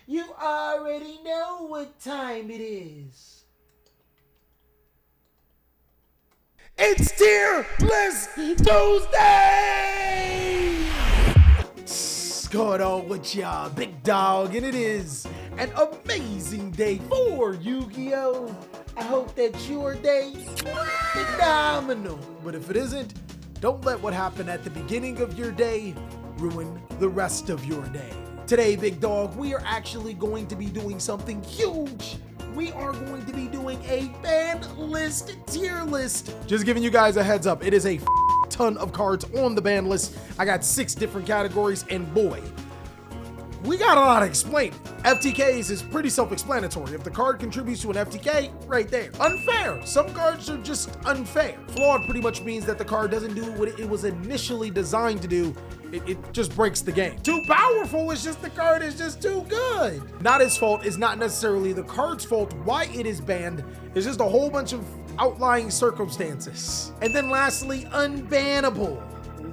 You already know what time it is. It's Tier List Tuesday! What's going on with y'all, big dog? And it is an amazing day for Yu-Gi-Oh! I hope that your day is phenomenal. But if it isn't, don't let what happened at the beginning of your day ruin the rest of your day. Today, big dog, we are actually going to be doing something huge. We are going to be doing a ban list tier list. Just giving you guys a heads up, it is a ton of cards on the ban list. I got 6 different categories, and boy, we got a lot to explain. FTKs is pretty self-explanatory. If the card contributes to an FTK, right there. Unfair. Some cards are just unfair. Flawed pretty much means that the card doesn't do what it was initially designed to do. It just breaks the game. Too powerful is just the card is just too good. Not his fault is not necessarily the card's fault. Why it is banned is just a whole bunch of outlying circumstances. And then lastly, unbannable.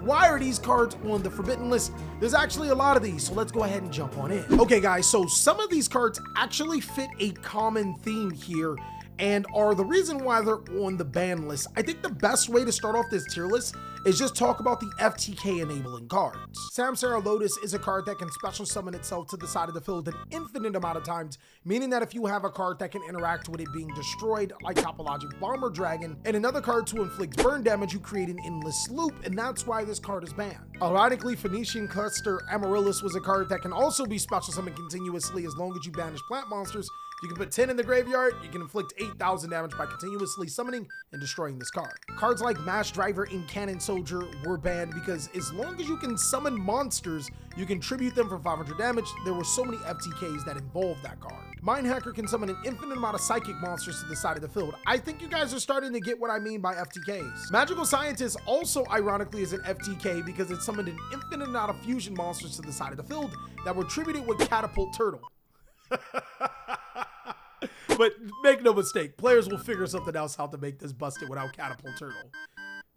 Why are these cards on the forbidden list? There's actually a lot of these, so let's go ahead and jump on in. Okay guys, so some of these cards actually fit a common theme here and are the reason why they're on the ban list. I think the best way to start off this tier list is just talk about the FTK-enabling cards. Samsara Lotus is a card that can special summon itself to the side of the field an infinite amount of times, meaning that if you have a card that can interact with it being destroyed, like Topologic Bomber Dragon, and another card to inflict burn damage, you create an endless loop, and that's why this card is banned. Ironically, Phoenician Cluster Amaryllis was a card that can also be special summoned continuously as long as you banish plant monsters. You can put 10 in the graveyard, you can inflict 8,000 damage by continuously summoning and destroying this card. Cards like Mash Driver and Cannon Soldier were banned because as long as you can summon monsters, you can tribute them for 500 damage. There were so many FTKs that involved that card. Mind Hacker can summon an infinite amount of psychic monsters to the side of the field. I think you guys are starting to get what I mean by FTKs. Magical Scientist also ironically is an FTK because it summoned an infinite amount of fusion monsters to the side of the field that were tributed with Catapult Turtle. But make no mistake, players will figure something else how to make this busted without Catapult Turtle.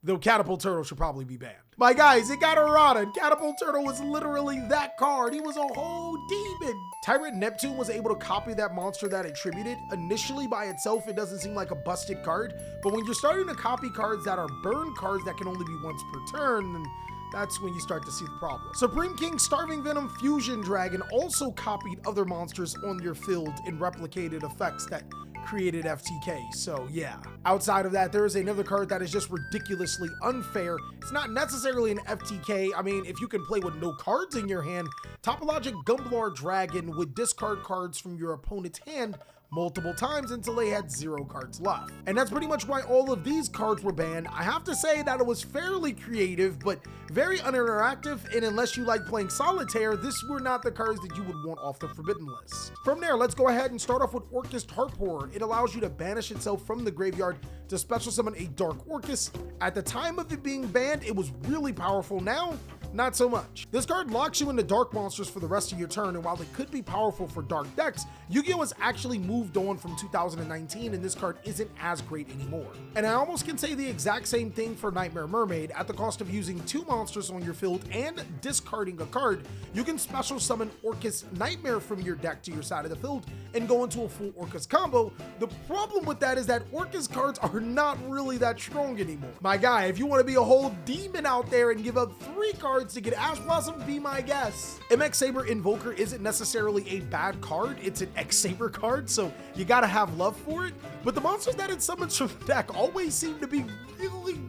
Though Catapult Turtle should probably be banned. My guys, it got errata. Catapult Turtle was literally that card. He was a whole demon. Tyrant Neptune was able to copy that monster that it tributed. Initially by itself, it doesn't seem like a busted card, but when you're starting to copy cards that are burn cards that can only be once per turn, then that's when you start to see the problem. Supreme King Starving Venom Fusion Dragon also copied other monsters on your field and replicated effects that created FTK, so yeah. Outside of that, there is another card that is just ridiculously unfair. It's not necessarily an FTK. I mean, if you can play with no cards in your hand, Topologic Gumblar Dragon would discard cards from your opponent's hand multiple times until they had 0 cards left. And that's pretty much why all of these cards were banned. I have to say that it was fairly creative, but very uninteractive, and unless you like playing solitaire, this were not the cards that you would want off the forbidden list. From there, let's go ahead and start off with Orcust Harporer. It allows you to banish itself from the graveyard to special summon a Dark Orcust. At the time of it being banned, it was really powerful. Now, not so much. This card locks you into dark monsters for the rest of your turn, and while it could be powerful for dark decks, Yu-Gi-Oh! Has actually moved on from 2019, and this card isn't as great anymore. And I almost can say the exact same thing for Nightmare Mermaid. At the cost of using 2 monsters on your field and discarding a card, you can special summon Orcust Nightmare from your deck to your side of the field and go into a full Orcust combo. The problem with that is that Orcust cards are not really that strong anymore. My guy, if you want to be a whole demon out there and give up 3 cards to get Ash Blossom, be my guest. MX Saber Invoker isn't necessarily a bad card, it's an X Saber card, so you gotta have love for it, but the monsters that it summons from the deck always seem to be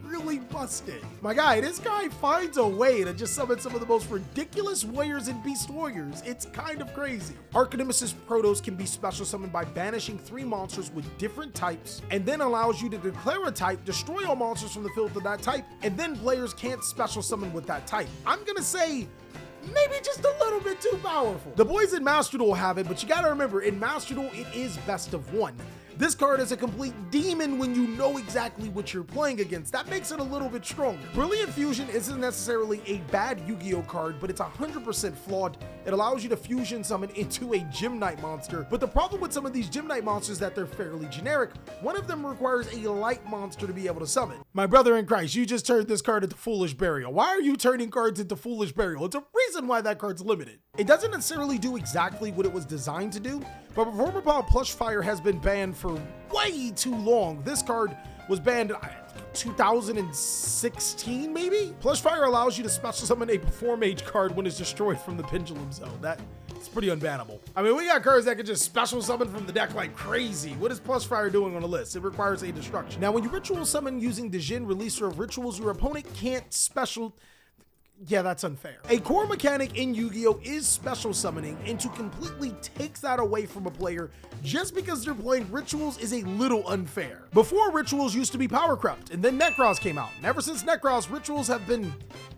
really busted. My guy, this guy finds a way to just summon some of the most ridiculous warriors and beast warriors. It's kind of crazy. Archnemesis Protos can be special summoned by banishing 3 monsters with different types, and then allows you to declare a type, destroy all monsters from the field of that type, and then players can't special summon with that type. I'm gonna say maybe just a little bit too powerful. The boys in Master Duel have it, but you gotta remember, in Master Duel, it is best of 1. This card is a complete demon when you know exactly what you're playing against. That makes it a little bit stronger. Brilliant Fusion isn't necessarily a bad Yu-Gi-Oh card, but it's 100% flawed. It allows you to fusion summon into a Gym Knight monster, but the problem with some of these Gym Knight monsters is that they're fairly generic. One of them requires a light monster to be able to summon. My brother in Christ, you just turned this card into Foolish Burial. Why are you turning cards into Foolish Burial? It's a reason why that card's limited. It doesn't necessarily do exactly what it was designed to do, but Performer Power Plush Fire has been banned for way too long. This card was banned 2016 maybe? Plush Fire allows you to special summon a Perform Mage card when it's destroyed from the Pendulum Zone. It's pretty unbannable. I mean, we got cards that can just special summon from the deck like crazy. What is Plush Fire doing on the list? It requires a destruction. Now, when you ritual summon using the Jin Releaser of Rituals, your opponent can't special... Yeah, that's unfair. A core mechanic in Yu-Gi-Oh! Is special summoning, and to completely take that away from a player just because they're playing Rituals is a little unfair. Before, Rituals used to be Power Crept, and then Necros came out. And ever since Necros, Rituals have been...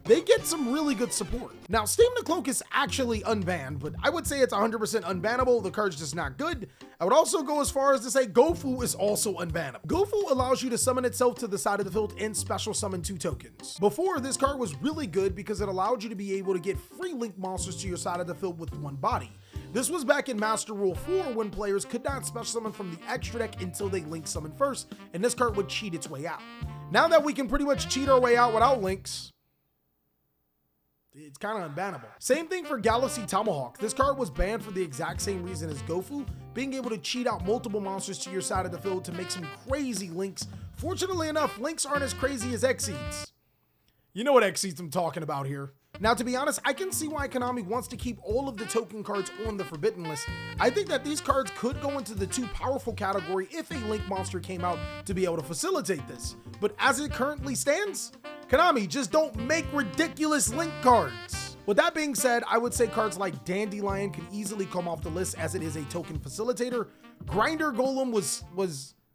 They get some really good support. Now, Stamina Cloak is actually unbanned, but I would say it's 100% unbannable. The card's just not good. I would also go as far as to say Gofu is also unbannable. Gofu allows you to summon itself to the side of the field and special summon 2 tokens. Before, this card was really good because it allowed you to be able to get free link monsters to your side of the field with 1 body. This was back in Master Rule 4 when players could not special summon from the extra deck until they link summon first, and this card would cheat its way out. Now that we can pretty much cheat our way out without links, it's kind of unbannable. Same thing for Galaxy Tomahawk. This card was banned for the exact same reason as Gofu, being able to cheat out multiple monsters to your side of the field to make some crazy links. Fortunately enough, links aren't as crazy as Exceeds. You know what Exceeds I'm talking about here. Now, to be honest, I can see why Konami wants to keep all of the token cards on the Forbidden list. I think that these cards could go into the too powerful category if a link monster came out to be able to facilitate this. But as it currently stands, Konami, just don't make ridiculous link cards. With that being said, I would say cards like Dandelion could easily come off the list as it is a token facilitator. Grinder Golem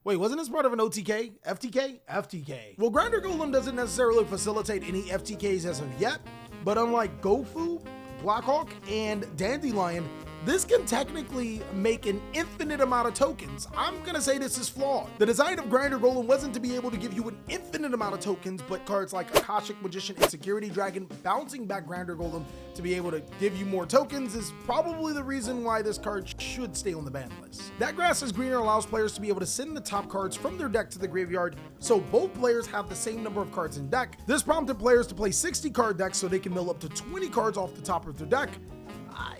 wait, wasn't this part of an OTK? FTK? FTK. Well, Grinder Golem doesn't necessarily facilitate any FTKs as of yet, but unlike Gofu, Blackhawk, and Dandelion, this can technically make an infinite amount of tokens. I'm gonna say this is flawed. The design of Grinder Golem wasn't to be able to give you an infinite amount of tokens, but cards like Akashic Magician and Security Dragon bouncing back Grinder Golem to be able to give you more tokens is probably the reason why this card should stay on the ban list. That Grass is Greener allows players to be able to send the top cards from their deck to the graveyard, so both players have the same number of cards in deck. This prompted players to play 60 card decks so they can mill up to 20 cards off the top of their deck.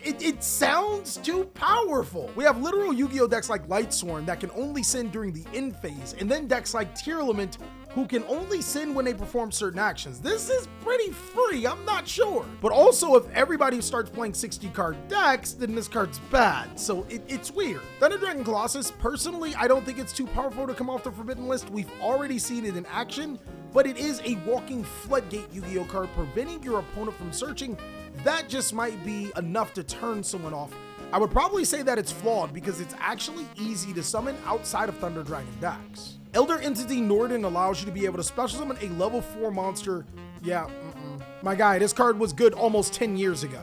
It sounds too powerful. We have literal Yu-Gi-Oh decks like Lightsworn that can only send during the end phase, and then decks like Tearlament who can only send when they perform certain actions. This is pretty free, I'm not sure. But also, if everybody starts playing 60 card decks, then this card's bad, so it's weird. Thunder Dragon Colossus, personally, I don't think it's too powerful to come off the Forbidden list. We've already seen it in action, but it is a walking floodgate Yu-Gi-Oh card, preventing your opponent from searching. That just might be enough to turn someone off. I would probably say that it's flawed because it's actually easy to summon outside of Thunder Dragon decks. Elder Entity Norden allows you to be able to special summon a level 4 monster. Yeah, my guy, this card was good almost 10 years ago.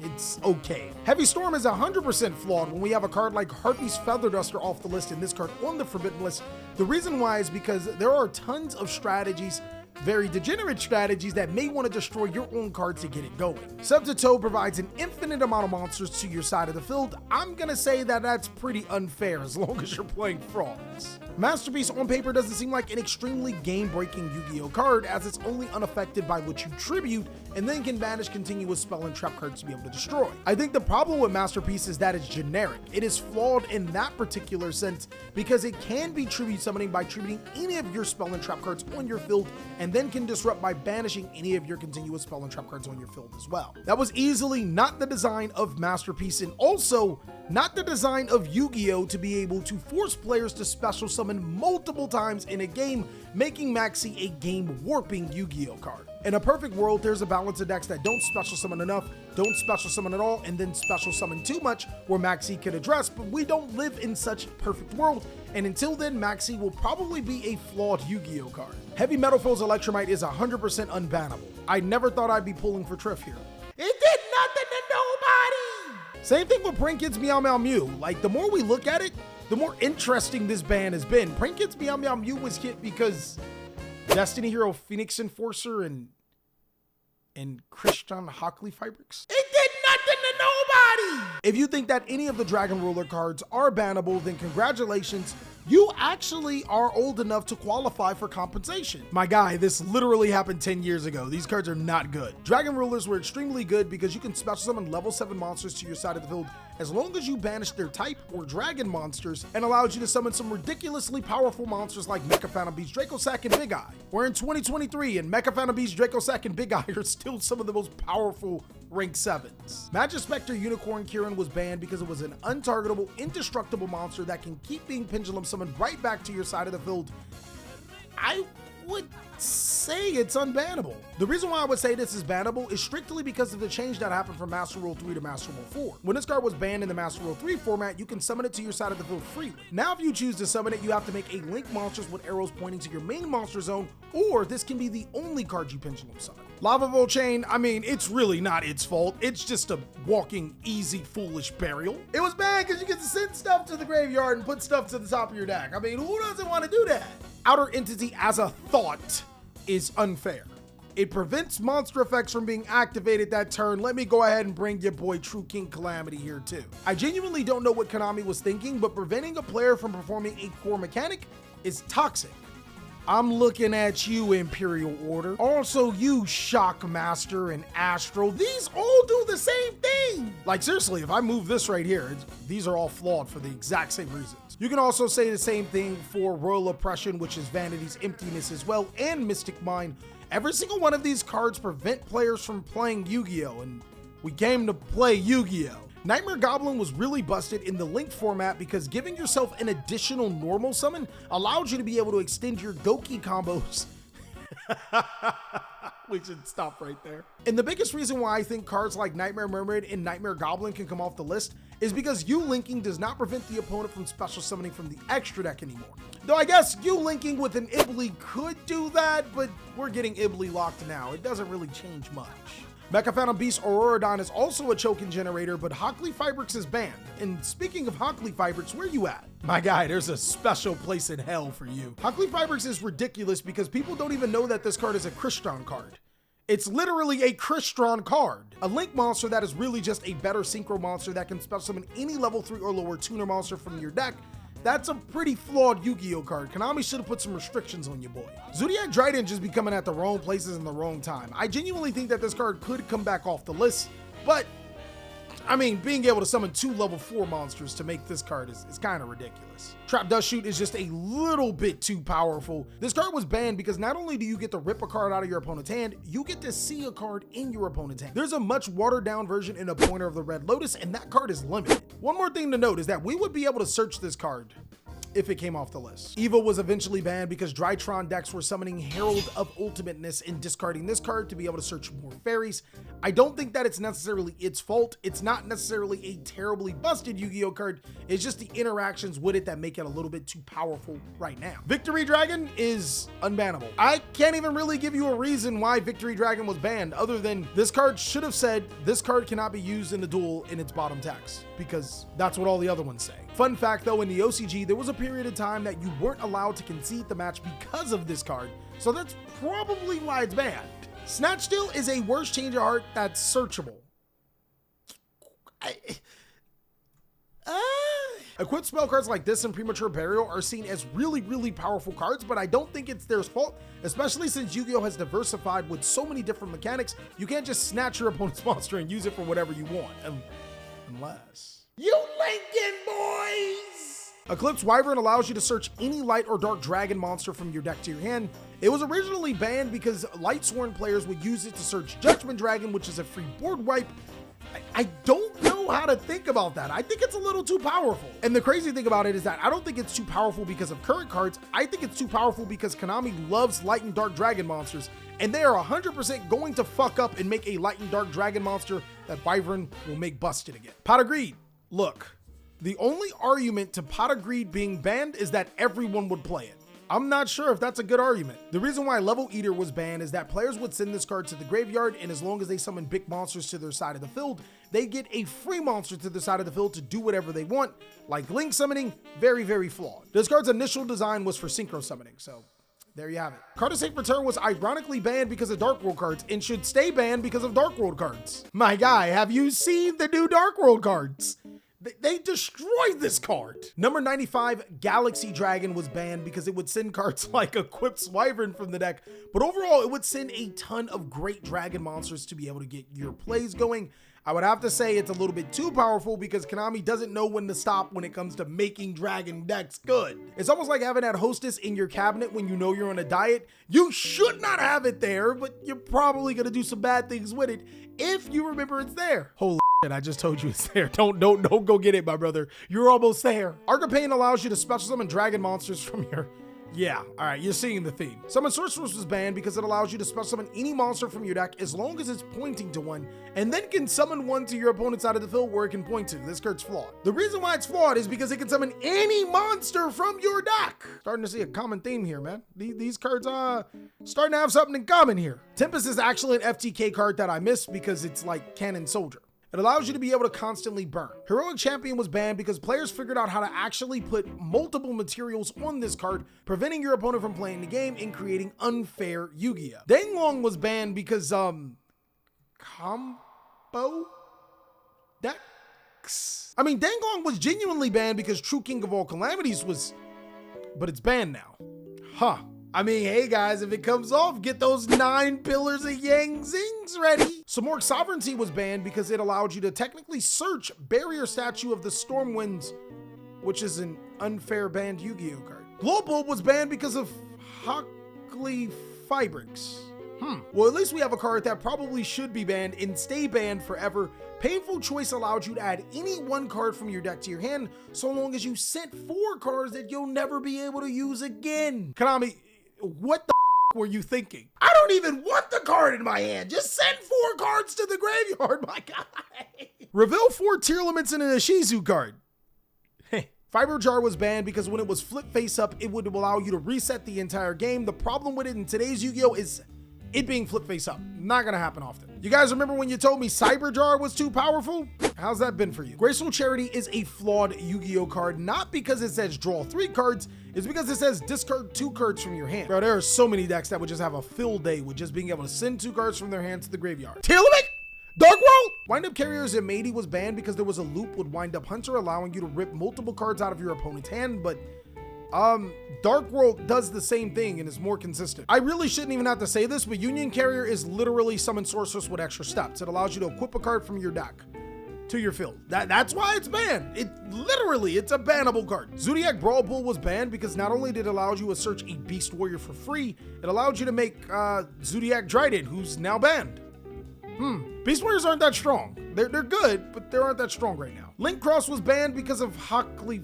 It's okay. Heavy Storm is 100% flawed when we have a card like Harpy's Feather Duster off the list and this card on the Forbidden list. The reason why is because there are tons of strategies, very degenerate strategies that may want to destroy your own card to get it going. Subtito provides an infinite amount of monsters to your side of the field. I'm gonna say that that's pretty unfair as long as you're playing frauds. Masterpiece on paper doesn't seem like an extremely game-breaking Yu-Gi-Oh card as it's only unaffected by what you tribute and then can banish continuous spell and trap cards to be able to destroy. I think the problem with Masterpiece is that it's generic. It is flawed in that particular sense because it can be tribute summoning by tributing any of your spell and trap cards on your field and then can disrupt by banishing any of your continuous spell and trap cards on your field as well. That was easily not the design of Masterpiece and also not the design of Yu-Gi-Oh to be able to force players to special summon multiple times in a game, making Maxi a game-warping Yu-Gi-Oh card. In a perfect world, there's a balance of decks that don't special summon enough, don't special summon at all, and then special summon too much where Maxi could address, but we don't live in such a perfect world, and until then, Maxi will probably be a flawed Yu-Gi-Oh card. Heavy Metal Foes Electromite is 100% unbannable. I never thought I'd be pulling for Triff here. It did nothing to nobody! Same thing with Prank Kids Meow Meow Mew. Like, the more we look at it, the more interesting this ban has been. Prank Kids Meow Meow Mew was hit because Destiny Hero Phoenix Enforcer and Christian Hockley Fibrix. It did nothing to nobody! If you think that any of the Dragon Ruler cards are bannable, then congratulations. You actually are old enough to qualify for compensation. My guy, this literally happened 10 years ago. These cards are not good. Dragon Rulers were extremely good because you can special summon level 7 monsters to your side of the field as long as you banish their type or dragon monsters, and allows you to summon some ridiculously powerful monsters like Mecha Phantom Beast, Dracosack, and Big Eye. We're in 2023 and Mecha Phantom Beast, Dracosack, and Big Eye are still some of the most powerful rank 7s. Magic Spectre Unicorn Kieran was banned because it was an untargetable, indestructible monster that can keep being pendulum summoned right back to your side of the field. I would say it's unbannable. The reason why I would say this is bannable is strictly because of the change that happened from Master Rule 3 to Master Rule 4. When this card was banned in the Master Rule 3 format, you can summon it to your side of the field freely. Now if you choose to summon it, you have to make a link monsters with arrows pointing to your main monster zone, or this can be the only card you pendulum summon. Lava Volchain, I mean, it's really not its fault. It's just a walking, easy, foolish burial. It was banned because you get to send stuff to the graveyard and put stuff to the top of your deck. I mean, who doesn't want to do that? Outer Entity as a thought is unfair. It prevents monster effects from being activated that turn. Let me go ahead and bring your boy True King Calamity here too. I genuinely don't know what Konami was thinking, but preventing a player from performing a core mechanic is toxic. I'm looking at you, Imperial Order. Also you, Shockmaster and Astro. These all do the same thing. Like seriously, if I move this right here, these are all flawed for the exact same reasons. You can also say the same thing for Royal Oppression, which is Vanity's Emptiness as well, and Mystic Mind. Every single one of these cards prevent players from playing Yu-Gi-Oh! And we came to play Yu-Gi-Oh! Nightmare Goblin was really busted in the Link format because giving yourself an additional normal summon allowed you to be able to extend your Goki combos. We should stop right there. And the biggest reason why I think cards like Nightmare Mermaid and Nightmare Goblin can come off the list is because U-linking does not prevent the opponent from special summoning from the extra deck anymore. Though I guess U-linking with an Ibly could do that, but we're getting Ibly locked now. It doesn't really change much. Mecha Phantom Beast Auroradon is also a token generator, but Hockley Fibrix is banned. And speaking of Hockley Fibrix, where you at? My guy, there's a special place in hell for you. Hockley Fibrix is ridiculous because people don't even know that this card is a Crystron card. It's literally a Crystron card. A Link monster that is really just a better Synchro monster that can special summon any level 3 or lower tuner monster from your deck. That's a pretty flawed Yu-Gi-Oh card. Konami should have put some restrictions on your boy. Zodiac Dryden just be coming at the wrong places in the wrong time. I genuinely think that this card could come back off the list, but I mean, being able to summon 2 level 4 monsters to make this card is kind of ridiculous. Trap Dust Shoot is just a little bit too powerful. This card was banned because not only do you get to rip a card out of your opponent's hand, you get to see a card in your opponent's hand. There's a much watered down version in a Pointer of the Red Lotus, and that card is limited. One more thing to note is that we would be able to search this card if it came off the list. Evo was eventually banned because Drytron decks were summoning Herald of Ultimateness and discarding this card to be able to search more fairies. I don't think that it's necessarily its fault. It's not necessarily a terribly busted Yu-Gi-Oh card. It's just the interactions with it that make it a little bit too powerful right now. Victory Dragon is unbannable. I can't even really give you a reason why Victory Dragon was banned other than this card should have said this card cannot be used in the duel in its bottom text, because that's what all the other ones say. Fun fact though, in the OCG, there was a period of time that you weren't allowed to concede the match because of this card, so that's probably why it's banned. Snatch Steal is a worse change of heart that's searchable. Equipped spell cards like this and Premature Burial are seen as really powerful cards, but I don't think it's their fault, especially since Yu-Gi-Oh has diversified with so many different mechanics. You can't just snatch your opponent's monster and use it for whatever you want, unless you Lincoln boys! Eclipse Wyvern allows you to search any light or dark dragon monster from your deck to your hand. It was originally banned because Lightsworn players would use it to search Judgment Dragon, which is a free board wipe. I don't know how to think about that. I think it's a little too powerful. And the crazy thing about it is that I don't think it's too powerful because of current cards. I think it's too powerful because Konami loves light and dark dragon monsters, and they are 100% going to fuck up and make a light and dark dragon monster that Wyvern will make busted again. Pot of Greed. Look, the only argument to Pot of Greed being banned is that everyone would play it. I'm not sure if that's a good argument. The reason why Level Eater was banned is that players would send this card to the graveyard, and as long as they summon big monsters to their side of the field, they get a free monster to the side of the field to do whatever they want, like Link summoning. Very, very flawed. This card's initial design was for synchro summoning, so there you have it. Card of Safe Return was ironically banned because of Dark World cards and should stay banned because of Dark World cards. My guy, have you seen the new Dark World cards? They destroyed this card. Number 95, Galaxy Dragon was banned because it would send cards like Equipped Wyvern from the deck, but overall it would send a ton of great dragon monsters to be able to get your plays going. I would have to say it's a little bit too powerful because Konami doesn't know when to stop when it comes to making dragon decks good. It's almost like having that Hostess in your cabinet when you know you're on a diet. You should not have it there, but you're probably gonna do some bad things with it if you remember it's there. Holy shit, I just told you it's there. Don't go get it, my brother. You're almost there. Arcane allows you to special summon dragon monsters from your... Yeah, all right, you're seeing the theme. Summon Sorceress was banned because it allows you to special summon any monster from your deck as long as it's pointing to one, and then can summon one to your opponent's side of the field where it can point to. This card's flawed. The reason why it's flawed is because it can summon any monster from your deck. Starting to see a common theme here, man. These cards starting to have something in common here. Tempest is actually an FTK card that I missed because it's like Cannon Soldier. It allows you to be able to constantly burn. Heroic Champion was banned because players figured out how to actually put multiple materials on this card, preventing your opponent from playing the game and creating unfair Yugioh. Danglong was banned because, combo decks? I mean, Danglong was genuinely banned because True King of All Calamities was, but it's banned now. Huh. I mean, hey guys, if it comes off, get those 9 pillars of Yang Zings ready. Samorg Sovereignty was banned because it allowed you to technically search Barrier Statue of the Stormwinds, which is an unfair banned Yu-Gi-Oh card. Global was banned because of Hockley Fibrix. Well, at least we have a card that probably should be banned and stay banned forever. Painful Choice allowed you to add any one card from your deck to your hand so long as you sent 4 cards that you'll never be able to use again. Konami, what the were you thinking? I don't even want the card in my hand. Just send 4 cards to the graveyard, my guy. Reveal 4 Tier Limits in an Ishizu card. Fiber Jar was banned because when it was flip face up, it would allow you to reset the entire game. The problem with it in today's Yu-Gi-Oh is it being flip face up. Not gonna happen often. You guys remember when you told me Cyber Jar was too powerful? How's that been for you? Graceful Charity is a flawed Yu-Gi-Oh card, not because it says draw 3 cards, it's because it says discard 2 cards from your hand. Bro, there are so many decks that would just have a fill day with just being able to send 2 cards from their hand to the graveyard. Tier Limit? Dark World? Wind Up Carrier Zemadi was banned because there was a loop with Wind Up Hunter allowing you to rip multiple cards out of your opponent's hand, but Dark World does the same thing and is more consistent. I really shouldn't even have to say this, but Union Carrier is literally Summon Sorceress with extra steps. It allows you to equip a card from your deck to your field. That's why it's banned. It's a bannable card. Zodiac Brawl Pool was banned because not only did it allow you to search a Beast Warrior for free, it allowed you to make Zodiac Dryden, who's now banned. Beast Warriors aren't that strong. They're good, but they aren't that strong right now. Link Cross was banned because of Hockley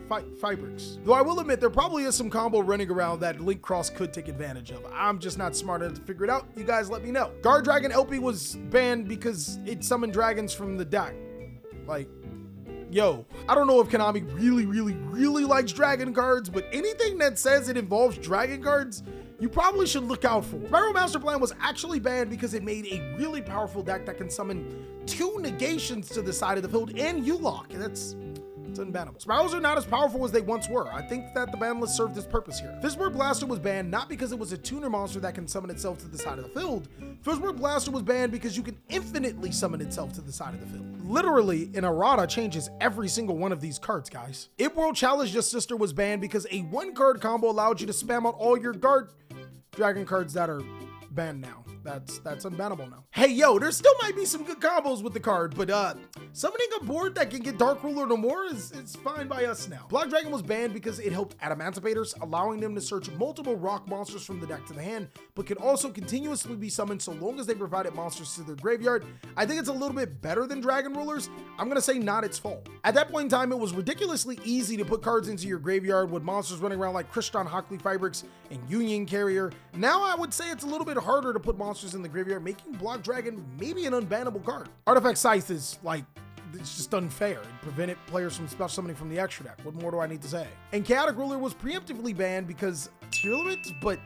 Fibrix. Though I will admit there probably is some combo running around that Link Cross could take advantage of. I'm just not smart enough to figure it out. You guys let me know. Guard Dragon LP was banned because it summoned dragons from the deck. Like, yo, I don't know if Konami really likes dragon cards, but anything that says it involves dragon cards, you probably should look out for. Spiral Master Plan was actually banned because it made a really powerful deck that can summon 2 negations to the side of the field and U-Lock, and it's unbannable. Spirals are not as powerful as they once were. I think that the ban list served its purpose here. Fizzbird Blaster was banned not because it was a tuner monster that can summon itself to the side of the field. Fizzbird Blaster was banned because you can infinitely summon itself to the side of the field. Literally, an errata changes every single one of these cards, guys. It World Challenge Your Sister was banned because a 1-card combo allowed you to spam out all your guard dragon cards that are banned now. That's unbannable now. Hey, yo, there still might be some good combos with the card, but summoning a board that can get Dark Ruler no more is fine by us now. Block Dragon was banned because it helped Adamantibators, allowing them to search multiple rock monsters from the deck to the hand, but could also continuously be summoned so long as they provided monsters to their graveyard. I think it's a little bit better than Dragon Rulers. I'm gonna say not its fault. At that point in time, it was ridiculously easy to put cards into your graveyard with monsters running around like Kriston Hockley Fibrix and Union Carrier. Now I would say it's a little bit harder to put monsters in the graveyard, making Block Dragon maybe an unbannable card. Artifact Scythe is like, it's just unfair. It prevented players from special summoning from the extra deck. What more do I need to say? And Chaotic Ruler was preemptively banned because tier limits, but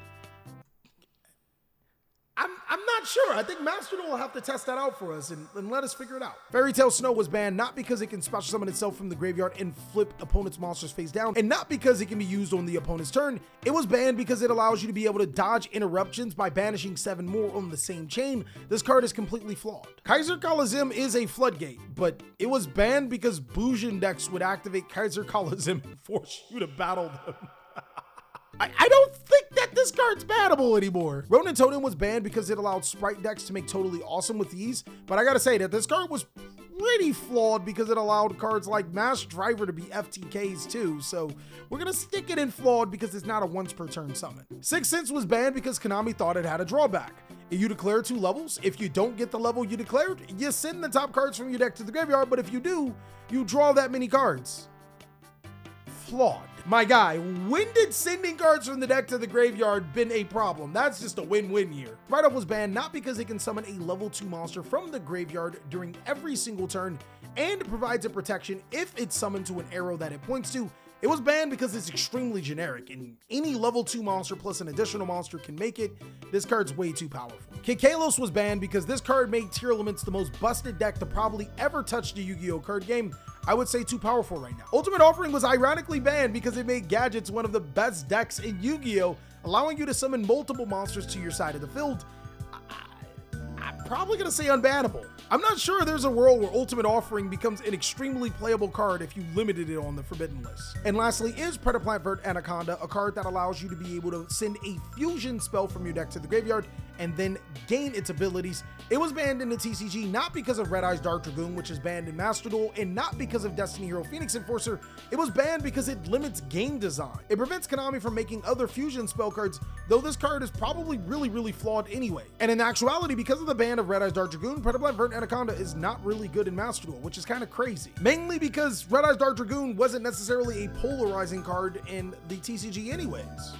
I'm not not sure. I think Master Duel will have to test that out for us and let us figure it out. Fairy Tail Snow was banned not because it can special summon itself from the graveyard and flip opponent's monsters face down, and not because it can be used on the opponent's turn. It was banned because it allows you to be able to dodge interruptions by banishing 7 more on the same chain. This card is completely flawed. Kaiser Coliseum is a floodgate, but it was banned because Bujin decks would activate Kaiser Coliseum and force you to battle them. I don't think that this card's battable anymore. Ronin Totem was banned because it allowed Sprite decks to make totally awesome with ease, but I gotta say that this card was pretty flawed because it allowed cards like Mass Driver to be FTKs too, so we're gonna stick it in flawed because it's not a once per turn summon. Sixth Sense was banned because Konami thought it had a drawback. You declare 2 levels. If you don't get the level you declared, you send the top cards from your deck to the graveyard, but if you do, you draw that many cards. Flawed. My guy, when did sending cards from the deck to the graveyard been a problem? That's just a win-win here. Write-Off was banned not because it can summon a level 2 monster from the graveyard during every single turn and provides a protection if it's summoned to an arrow that it points to. It was banned because it's extremely generic, and any level 2 monster plus an additional monster can make it. This card's way too powerful. Kid Kalos was banned because this card made Tier Elements the most busted deck to probably ever touch the Yu-Gi-Oh card game. I would say too powerful right now. Ultimate Offering was ironically banned because it made Gadgets one of the best decks in Yu-Gi-Oh, allowing you to summon multiple monsters to your side of the field. I'm probably gonna say unbannable. I'm not sure there's a world where Ultimate Offering becomes an extremely playable card if you limited it on the forbidden list. And lastly is Predaplant Vert Anaconda, a card that allows you to be able to send a fusion spell from your deck to the graveyard and then gain its abilities. It was banned in the TCG not because of Red Eyes Dark Dragoon, which is banned in Master Duel, and not because of Destiny Hero Phoenix Enforcer. It was banned because it limits game design. It prevents Konami from making other fusion spell cards, though this card is probably really flawed anyway. And in actuality, because of the ban of Red Eyes Dark Dragoon, Predaplant Vert Anaconda is not really good in Master Duel, which is kind of crazy. Mainly because Red Eyes Dark Dragoon wasn't necessarily a polarizing card in the TCG anyways.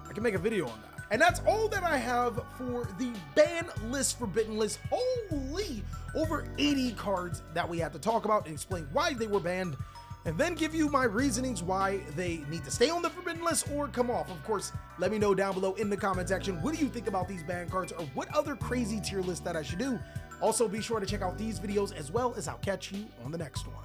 I can make a video on that. And that's all that I have for the ban list, forbidden list. Holy, over 80 cards that we had to talk about and explain why they were banned, and then give you my reasonings why they need to stay on the forbidden list or come off. Of course, let me know down below in the comment section, what do you think about these banned cards, or what other crazy tier list that I should do? Also, be sure to check out these videos as well, as I'll catch you on the next one.